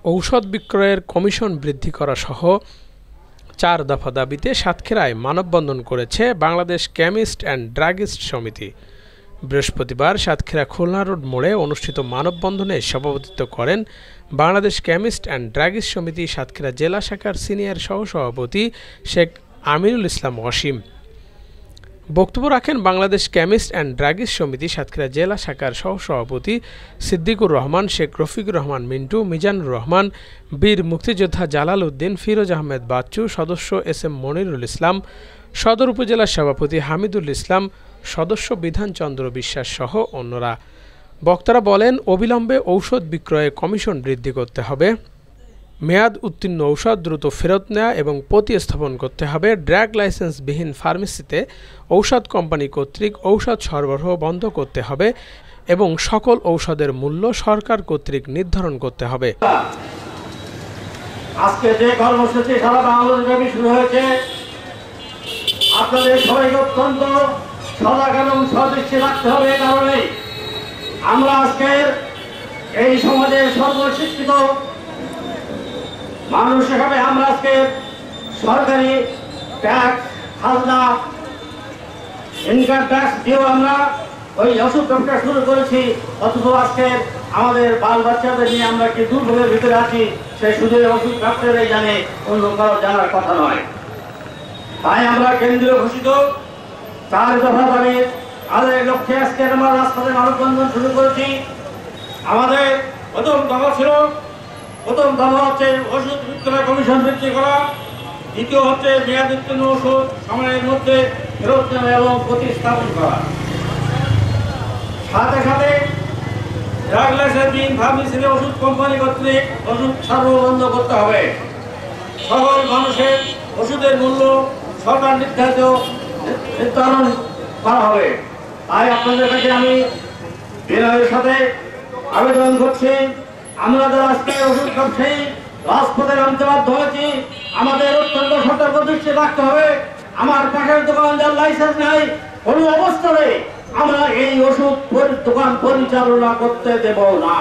ঔষধ বিক্রয়ের কমিশন বৃদ্ধি করা সহ ৪ দফা দাবিতে সাতক্ষীরায় মানববন্ধন করেছে বাংলাদেশ কেমিস্ট অ্যান্ড ড্রাগিস্ট সমিতি। বৃহস্পতিবার সাতক্ষীরা খুলনা রোড মোড়ে অনুষ্ঠিত মানববন্ধনে সভাপতিত্ব করেন বাংলাদেশ কেমিস্ট অ্যান্ড ড্রাগিস্ট সমিতি সাতক্ষীরা জেলা শাখার সিনিয়র সহসভাপতি শেখ আমিনুল ইসলাম অসীম। বক্তব্য রাখেন বাংলাদেশ কেমিস্ট অ্যান্ড ড্রাগিস্ট সমিতি সাতক্ষীরা জেলা শাখার সহসভাপতি সিদ্দিকুর রহমান, শেখ রফিকুর রহমান মিন্টু, মিজানুর রহমান, বীর মুক্তিযোদ্ধা জালাল উদ্দিন, ফিরোজ আহমেদ বাচ্চু, সদস্য এস এম মনিরুল ইসলাম, সদর উপজেলা সভাপতি হামিদুল ইসলাম, সদস্য বিধানচন্দ্র বিশ্বাস সহ অন্যরা। বক্তারা বলেন, অবিলম্বে ঔষধ বিক্রয়ে কমিশন বৃদ্ধি করতে হবে, মেয়াদ উত্তীর্ণ ঔষধ দ্রুত ফেরত নেওয়া এবং প্রতিস্থাপন করতে হবে, ড্রাগ লাইসেন্সবিহীন ফার্মেসিতে ঔষধ কোম্পানি কর্তৃক ঔষধ সরবরাহ বন্ধ করতে হবে এবং সকল ঔষধের মূল্য সরকার কর্তৃক নির্ধারণ করতে হবে। আজকে যে কর্মসূচি সারা বাংলাদেশব্যাপী শুরু হয়েছে, আপনাদের সবাইকে অত্যন্ত সজাগ এবং সদৃষ্টি রাখতে হবে। এই কারণে আমরা আজকের এই সমাজের সর্বশিক্ষিত মানুষ হিসাবে আমরা আজকে সরকারি ট্যাক্স, খাজনা, ইনকাম ট্যাক্স দিয়েও আমরা ওই ওষুধ ব্যবসা শুরু করেছি। অথচ আজকে আমাদের বাল বাচ্চাদের নিয়ে আমরা কি দুর্ভোগের ভিতরে আছি, সেই শুধু ওষুধ ব্যবসায়ীরাই জানে, অন্য কারো জানার কথা নয়। তাই আমরা কেন্দ্রীয় ঘোষিত ৪ দফা দাবির আদায়ের লক্ষ্যে আজকে আমরা রাজপথে মানববন্ধন শুরু করেছি। আমাদের প্রথম দফা হচ্ছে ওষুধ বিক্রয় কমিশন বৃদ্ধি করা, দ্বিতীয় হচ্ছে মেয়াদ উত্তীর্ণ ওষুধ সময়ের মধ্যে ফেরত নেওয়া এবং প্রতিস্থাপন করা। সাথে সাথে ড্রাগ লাইসেন্সবিহীন ফার্মেসিতে ওষুধ কোম্পানি কর্তৃক ওষুধ সরবরাহ বন্ধ করতে হবে। সকল মানুষের ওষুধের মূল্য সরকার নির্ধারণ করা হবে। তাই আপনাদের কাছে আমি বিনয়ের সাথে আবেদন করছি, আমরা যারা আজকে ওষুধ ব্যবসায়ী রাজপথে নামতে বাধ্য হয়েছি, আমাদের অত্যন্ত সতর্ক দৃষ্টি রাখতে হবে। আমার পাশের দোকান যার লাইসেন্স নাই, কোনো অবস্থায় আমরা এই ওষুধ দোকান পরিচালনা করতে দেব না।